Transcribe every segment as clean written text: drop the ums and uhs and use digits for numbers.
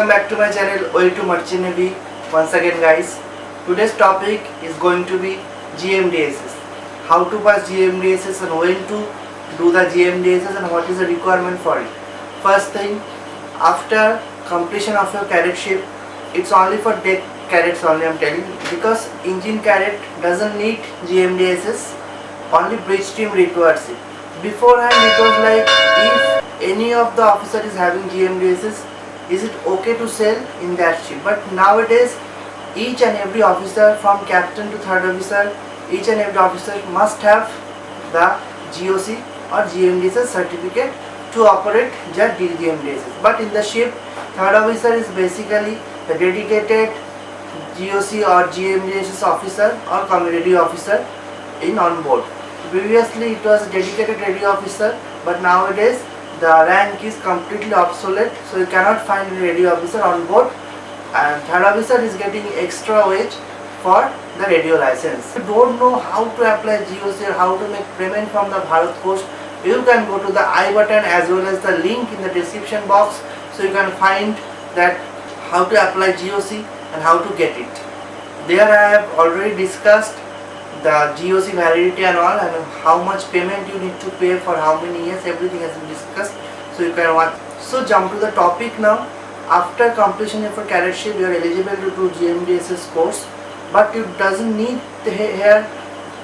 Welcome back to my channel Way to Merchant Navy. Once again guys, today's topic is going to be Gmdss. How to pass Gmdss and when to do the Gmdss and what is the requirement for it. First thing, after completion of your cadetship, it's only for deck cadets only, I'm telling you, because engine cadet doesn't need Gmdss, only bridge team requires it. Beforehand it was like, if any of the officer is having Gmdss, is it okay to sail in that ship? But nowadays each and every officer from captain to third officer, each and every officer must have the GOC or Gmdss certificate to operate their Gmdss. But in the ship, third officer is basically the dedicated GOC or Gmdss officer or community officer in on board. Previously it was a dedicated radio officer, but nowadays the rank is completely obsolete, so you cannot find a radio officer on board, and third officer is getting extra wage for the radio license. If you don't know how to apply GOC or how to make payment from the Bharat Coast, you can go to the I button as well as the link in the description box, so you can find that how to apply GOC and how to get it. There I have already discussed the GOC validity and all, and how much payment you need to pay for how many years, everything has been discussed, so you can watch. So jump to the topic now. After completion of a cadetship, you are eligible to do Gmdss course, but it doesn't need here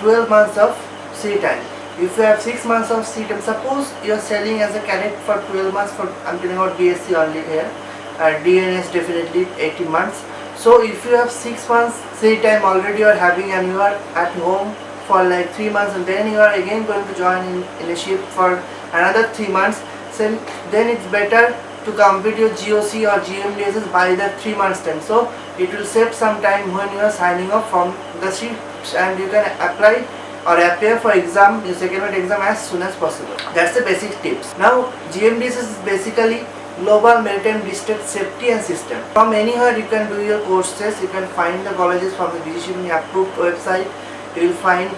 12 months of sea time. If you have 6 months of sea time, suppose you are sailing as a cadet for 12 months, for I'm telling about DSC only here, DNS definitely 18 months. So if you have 6 months sea time already you are having, and you are at home for like 3 months, and then you are again going to join in a ship for another 3 months, so then it's better to complete your GOC or Gmdss by the 3 months time. So it will save some time when you are signing off from the ship, and you can apply or appear for exam, your second exam as soon as possible. That's the basic tips. Now Gmdss is basically Global Maritime District Safety and System. From anywhere you can do your courses. You can find the colleges from the BG Shipping approved website. You will find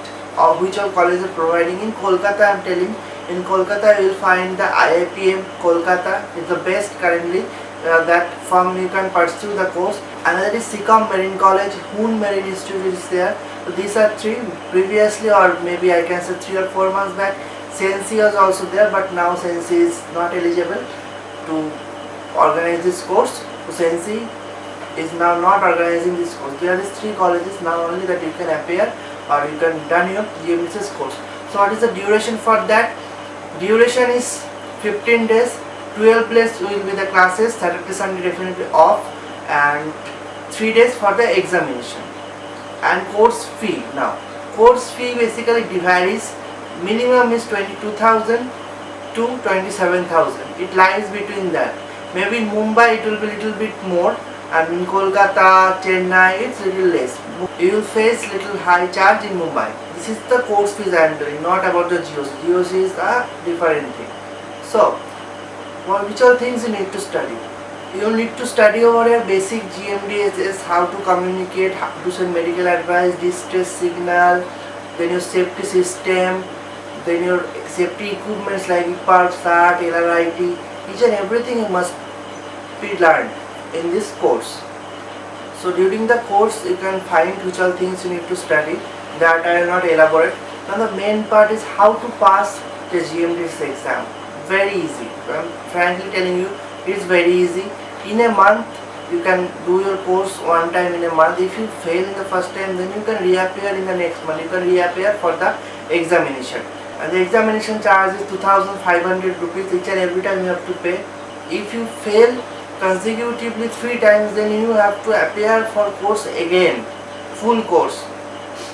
which all colleges are providing. In Kolkata, I'm telling, in Kolkata you will find the IIPM Kolkata is the best currently, that from you can pursue the course. Another is Sikkim Marine College, Hoon Marine Institute is there. So these are three. Previously, or maybe I can say 3 or 4 months back, Sensi was also there, but now Sensi is not eligible to organize this course. So Sensi is now not organizing this course. There is 3 colleges now only that you can appear or you can done your Gmdss course. So what is the duration for that? Duration is 15 days, 12 days will be the classes, Saturday, Sunday definitely off, and 3 days for the examination. And course fee, now course fee basically varies. Minimum is 22,000 to 27,000. It lies between that. Maybe in Mumbai it will be little bit more, and in Kolkata, Chennai it's little less. You will face little high charge in Mumbai. This is the course fees I am doing, not about the GOC. GOC is a different thing. So, which all things you need to study? You need to study over here basic Gmdss, how to communicate, how to send medical advice, distress signal, then your safety system, then your safety equipments like IPAR, SAT, LRIT, each and everything you must be learned in this course. So during the course you can find which all things you need to study, that I will not elaborate. Now the main part is how to pass the Gmdss exam. Very easy. I am frankly telling you, it's very easy. In a month you can do your course one time in a month. If you fail in the first time, then you can reappear in the next month. You can reappear for the examination. And the examination charge is 2,500 rupees each and every time you have to pay. If you fail consecutively 3 times, then you have to appear for course again, full course.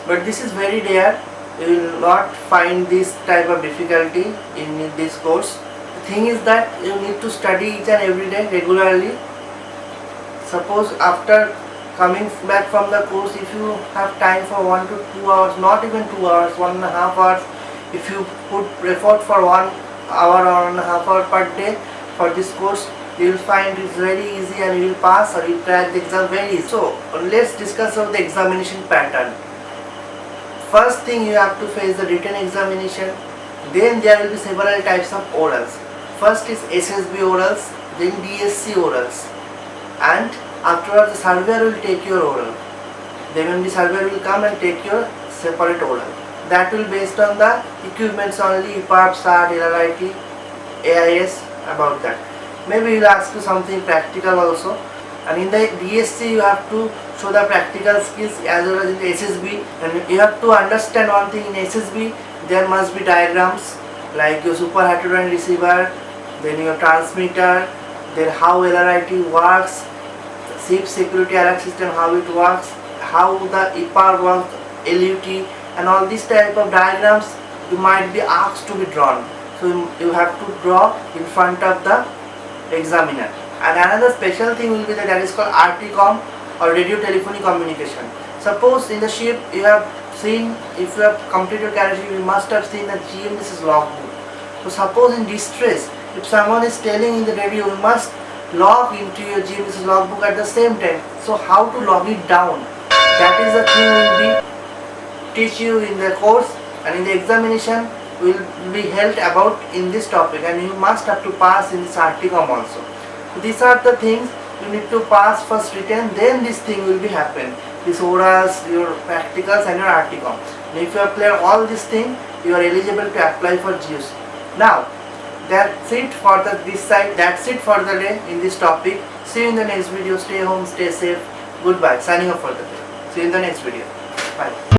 But this is very rare. You will not find this type of difficulty in this course. The thing is that you need to study each and every day regularly. Suppose after coming back from the course, if you have time for 1 to 2 hours, not even 2 hours, 1.5 hours, if you put effort for 1 hour or 1.5 hour per day for this course, you will find it's very easy and you will pass or you crack the exam very easy. So let's discuss about the examination pattern. First thing, you have to face the written examination. Then there will be several types of orals. First is SSB orals, then DSC orals. and afterwards the surveyor will take your oral. The MMD surveyor will come and take your separate oral. That will based on the equipments only, EPAP, SAT, LRIT, AIS, about that. Maybe he will ask you something practical also. And in the DSC you have to show the practical skills as well as in the SSB. And you have to understand one thing, in SSB there must be diagrams like your super heterodyne receiver, then your transmitter, then how LRIT works, SIP security alert system, how it works, how the EPAR works, LUT, and all these type of diagrams you might be asked to be drawn. So you have to draw in front of the examiner. And another special thing will be that is called RTCOM or radio telephony communication. Suppose in the ship you have seen, if you have completed carrier ship, you must have seen the Gmdss logbook. So suppose in distress, if someone is telling in the radio, you must log into your Gmdss logbook at the same time. So how to log it down? That is the thing will be teach you in the course, and in the examination will be held about in this topic, and you must have to pass in this RTCOM also. So these are the things you need to pass first written, then this thing will be happen. This orals, your practicals and your RTCOM. And if you have cleared all these things, you are eligible to apply for GUC. Now, that's it for this side. That's it for the day in this topic. See you in the next video. Stay home, stay safe. Goodbye. Signing off for the day. See you in the next video. Bye.